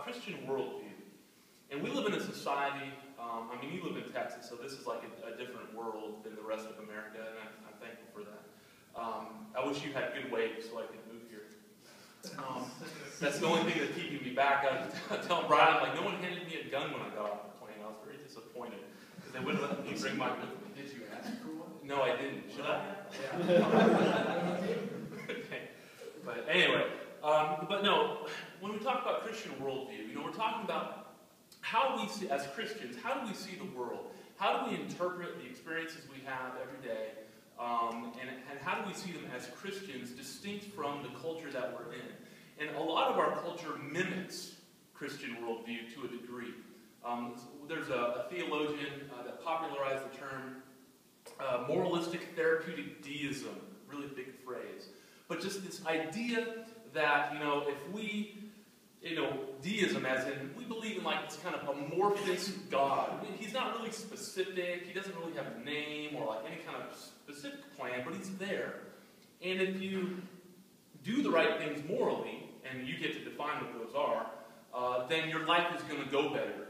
Christian worldview. And we live in a society, I mean, you live in Texas, so this is like a different world than the rest of America, and I'm thankful for that. I wish you had good waves so I could move here. That's the only thing that's keeping me back. I was telling Brian, I'm like, no one handed me a gun when I got off the plane. I was very disappointed because they wouldn't let me bring my gun. Did you ask for one? No, I didn't. Should I? Yeah. Okay. But anyway, but no, when we talk about Christian worldview, we're talking about how we see, as Christians, how do we see the world? How do we interpret the experiences we have every day? And how do we see them as Christians distinct from the culture that we're in? And a lot of our culture mimics Christian worldview to a degree. There's a theologian that popularized the term moralistic therapeutic deism, really big phrase. But just this idea that, if we, deism as in, we believe in like this kind of amorphous God. He's not really specific, he doesn't really have a name or like any kind of specific plan, but he's there. And if you do the right things morally, and you get to define what those are, then your life is going to go better.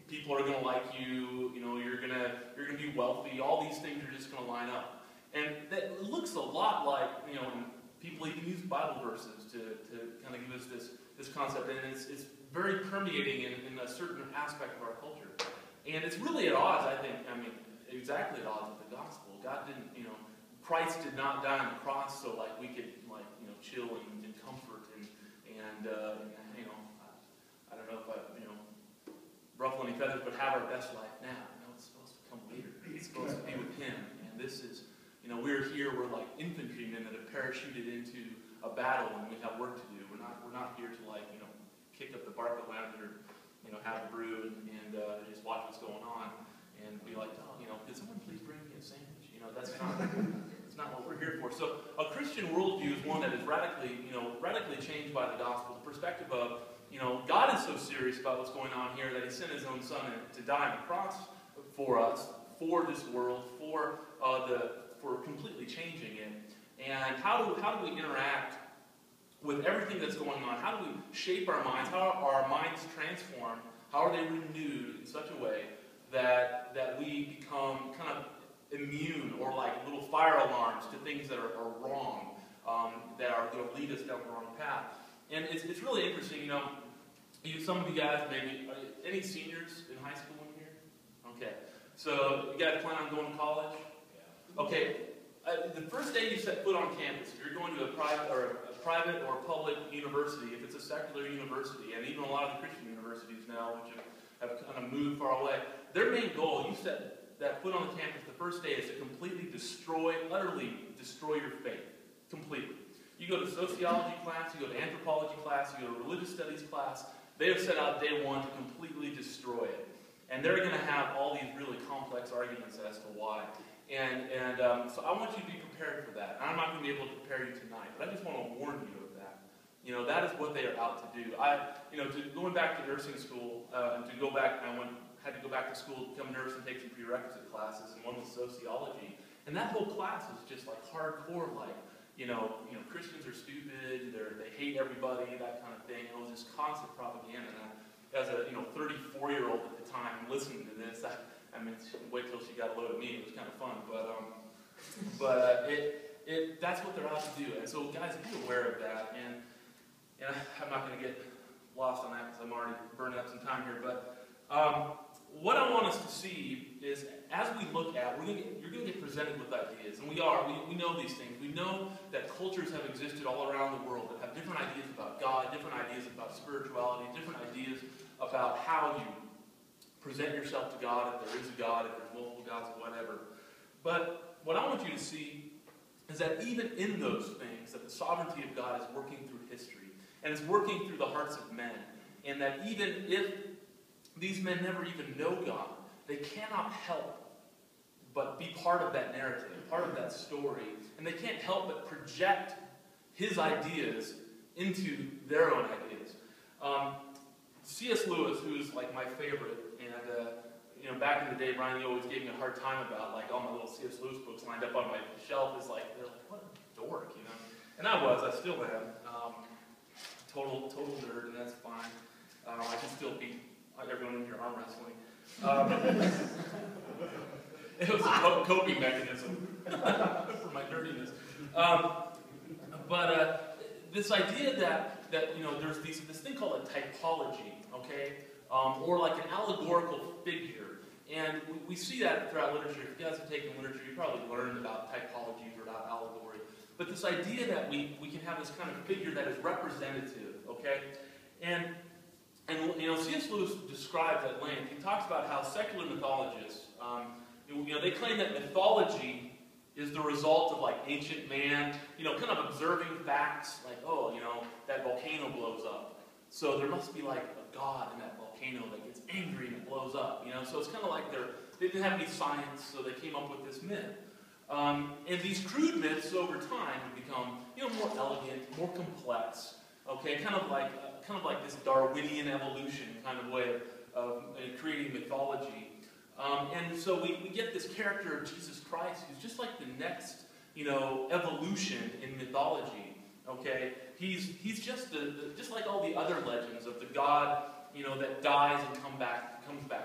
People are going to like you. You're going to be wealthy. All these things are just going to line up. And that looks a lot like, and people even use Bible verses to kind of give us this concept, and it's very permeating in a certain aspect of our culture. And it's really at odds, I think, exactly at odds with the gospel. God didn't, Christ did not die on the cross so like we could chill and comfort and I don't know if I ruffle any feathers, but have our best life now. It's supposed to come later. It's supposed to be with Him. And this is, we're here. We're like infantrymen that have parachuted into a battle, and we have work to do. We're not here to kick up the bark of land or have a brew and just watch what's going on and be like, could someone please bring me a sandwich? That's not what we're here for. So a Christian worldview is one that is radically changed by the gospel. The perspective of, God is so serious about what's going on here that He sent His own Son to die on the cross for us, for this world, for completely changing it. And how do we interact with everything that's going on? How do we shape our minds? How are our minds transformed? How are they renewed in such a way that we become kind of immune or like little fire alarms to things that are wrong, that are going to lead us down the wrong path? And it's really interesting, some of you guys maybe, any seniors in high school in here? Okay. So you guys plan on going to college? Yeah. Okay. The first day you set foot on campus, if you're going to a private or public university, if it's a secular university, and even a lot of the Christian universities now, which have kind of moved far away, their main goal, you set that foot on the campus the first day, is to completely utterly destroy your faith. Completely. You go to sociology class, you go to anthropology class, you go to religious studies class. They have set out day one to completely destroy it. And they're going to have all these really complex arguments as to why. And so I want you to be prepared for that. I'm not going to be able to prepare you tonight, but I just want to warn you of that. That is what they are out to do. Going back to nursing school, and to go back, had to go back to school to become a nurse and take some prerequisite classes, and one was sociology. And that whole class was just like hardcore, like, Christians are stupid, they hate everybody, that kind of thing. It was just constant propaganda. And as a 34-year-old at the time listening to this, wait till she got a load of me. It was kind of fun, but that's what they're out to do. And so, guys, be aware of that. And I'm not going to get lost on that because I'm already burning up some time here. But what I want us to see is, as we look at, you're going to get presented with ideas, and we know these things. We know that cultures have existed all around the world that have different ideas about God, different ideas about spirituality, different ideas about how you present yourself to God, if there is a God, if there's multiple gods, or whatever. But what I want you to see is that even in those things, that the sovereignty of God is working through history, and is working through the hearts of men, and that even if these men never even know God, they cannot help but be part of that narrative, part of that story, and they can't help but project His ideas into their own ideas. C.S. Lewis, who's like my favorite, and back in the day, Brian, you always gave me a hard time about like all my little C.S. Lewis books lined up on my shelf. They're like, what a dork, And I still am. Total nerd, and that's fine. still beat everyone in here arm wrestling. It was a coping mechanism for my dirtiness. This idea that there's this thing called a typology, okay, or like an allegorical figure, and we see that throughout literature. If you guys have taken literature, you probably learned about typologies or about allegory. But this idea that we can have this kind of figure that is representative, okay, and C.S. Lewis describes at length. He talks about how secular mythologists, they claim that mythology is the result of like ancient man, kind of observing facts, like, that volcano blows up. So there must be like a god in that volcano that gets angry and it blows up, So it's kind of like they didn't have any science, so they came up with this myth. And these crude myths over time have become, more elegant, more complex, okay, kind of like this Darwinian evolution kind of way of creating mythology. And so we get this character of Jesus Christ who's just like the next, evolution in mythology. Okay, he's just just like all the other legends of the God, that dies and comes back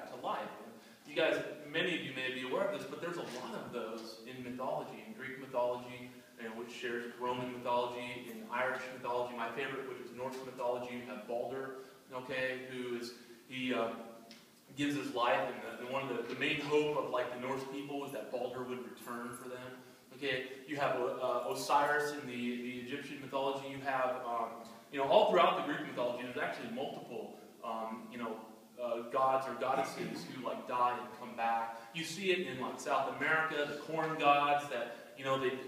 to life. And you guys, many of you may be aware of this, but there's a lot of those in mythology, in Greek mythology, which shares Roman mythology, in Irish mythology. My favorite, which is Norse mythology, you have Balder, okay, he gives his life, and one of the main hope of like the Norse people was that Balder would return for them. Okay, you have Osiris in the Egyptian mythology. You have all throughout the Greek mythology. There's actually multiple gods or goddesses who like die and come back. You see it in like South America, the corn gods that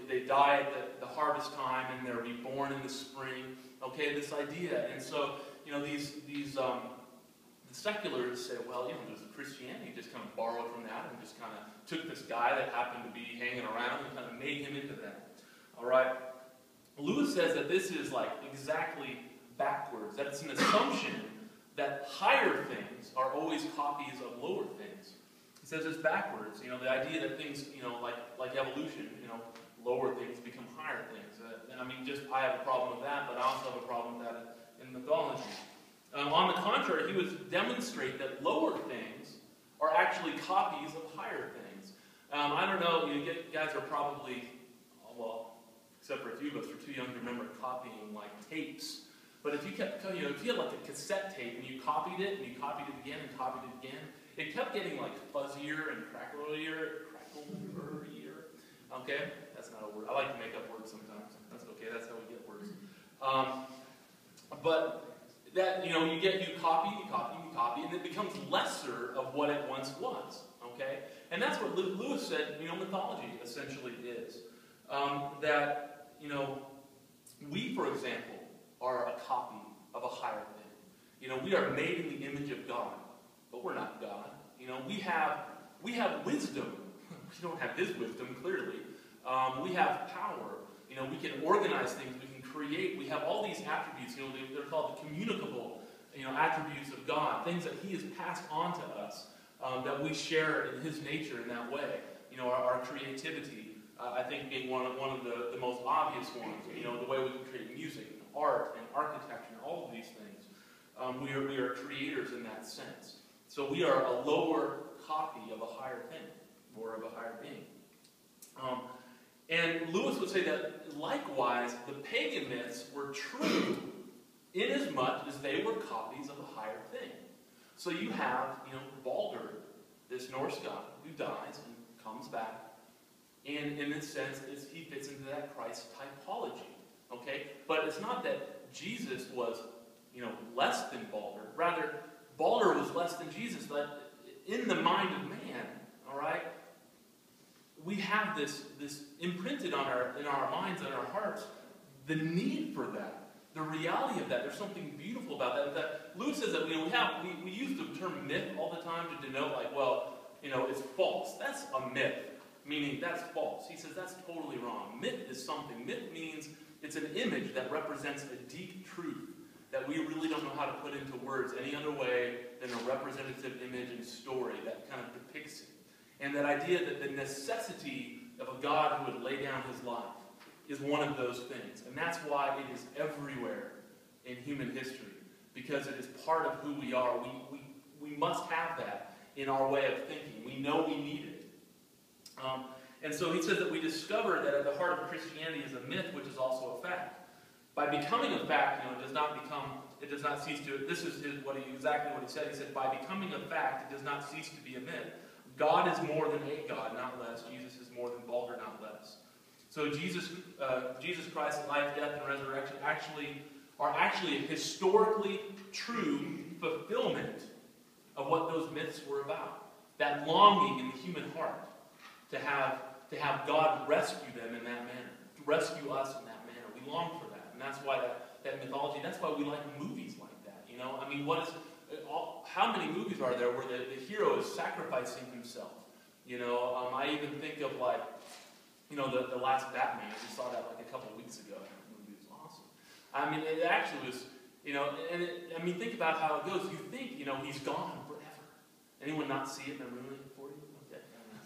they die at the harvest time and they're reborn in the spring. Okay, this idea, and so the seculars say, well, does Christianity just kind of borrow from that and just kind of took this guy that happened to be hanging around and kind of made him into that. All right. Lewis says that this is like exactly backwards. That it's an assumption that higher things are always copies of lower things. He says it's backwards. The idea that things, like evolution, lower things become higher things. I have a problem with that, but I also have a problem with that in mythology. On the contrary, he would demonstrate that lower things are actually copies of higher things. I don't know, you guys are probably, except for a few of us, are too young to remember copying like tapes. But if you had like a cassette tape and you copied it and you copied it again and copied it again, it kept getting like fuzzier and cracklier. Okay? That's not a word. I like to make up words sometimes. That's okay. That's how we get words. But that, you copy, and it becomes lesser of what it once was. Okay? And that's what Lewis said, mythology essentially is. That, we, for example, are a copy of a higher thing. We are made in the image of God, but we're not God. We have wisdom. We don't have his wisdom, clearly. We have power. We can organize things. We can create. We have all these attributes. They're called the communicable, attributes of God. Things that he has passed on to us that we share in his nature in that way. Our creativity, I think, being one of the most obvious ones. The way we can create music, and art, and architecture, and all of these things. We are creators in that sense. So we are a lower copy of a higher thing, or of a higher being. And Lewis would say that, likewise, the pagan myths were true inasmuch as they were copies of a higher thing. So you have, Balder, this Norse god, who dies and comes back. And in this sense, he fits into that Christ typology. Okay? But it's not that Jesus was, less than Balder. Rather, Balder was less than Jesus. But in the mind of man, all right, we have this imprinted in our minds and our hearts, the need for that, the reality of that. There's something beautiful about that. That Lewis says that we use the term myth all the time to denote it's false. That's a myth, meaning that's false. He says that's totally wrong. Myth is something. Myth means it's an image that represents a deep truth that we really don't know how to put into words any other way than a representative image and story that kind of depicts it. And that idea that the necessity of a God who would lay down his life is one of those things. And that's why it is everywhere in human history. because it is part of who we are. We must have that in our way of thinking. We know we need it. And so he says that we discover that at the heart of Christianity is a myth, which is also a fact. By becoming a fact, it does not cease to, this is exactly what he said. He said, by becoming a fact, it does not cease to be a myth. God is more than a God, not less. Jesus is more than vulgar, not less. So Jesus Christ's life, death, and resurrection are actually a historically true fulfillment of what those myths were about. That longing in the human heart to have God rescue them in that manner, to rescue us in that manner. We long for that, and that's why that mythology. That's why we like movies like that. I mean, how many movies are there where the hero is sacrificing himself? I even think of the last Batman. I just saw that a couple of weeks ago. That movie was awesome. I mean, it actually was. Think about how it goes. You think he's gone forever. Anyone not see it? Am I ruining it for you?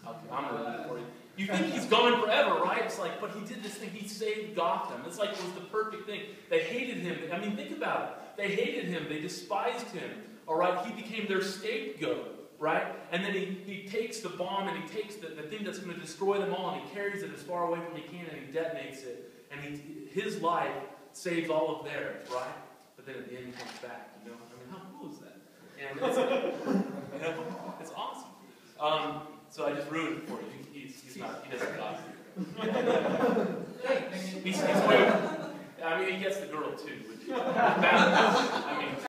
Okay, I'm ruining it for you. You think he's gone forever, right? It's like, but he did this thing. He saved Gotham. It's like it was the perfect thing. They hated him. I mean, think about it. They hated him. They despised him. All right? He became their scapegoat, right? And then he takes the bomb and he takes the thing that's going to destroy them all and he carries it as far away from he can and he detonates it. And his life saves all of theirs, right? But then at the end he comes back, I mean, how cool is that? And it's awesome. So I just ruined it for you. He doesn't got it. He's way, he gets the girl too.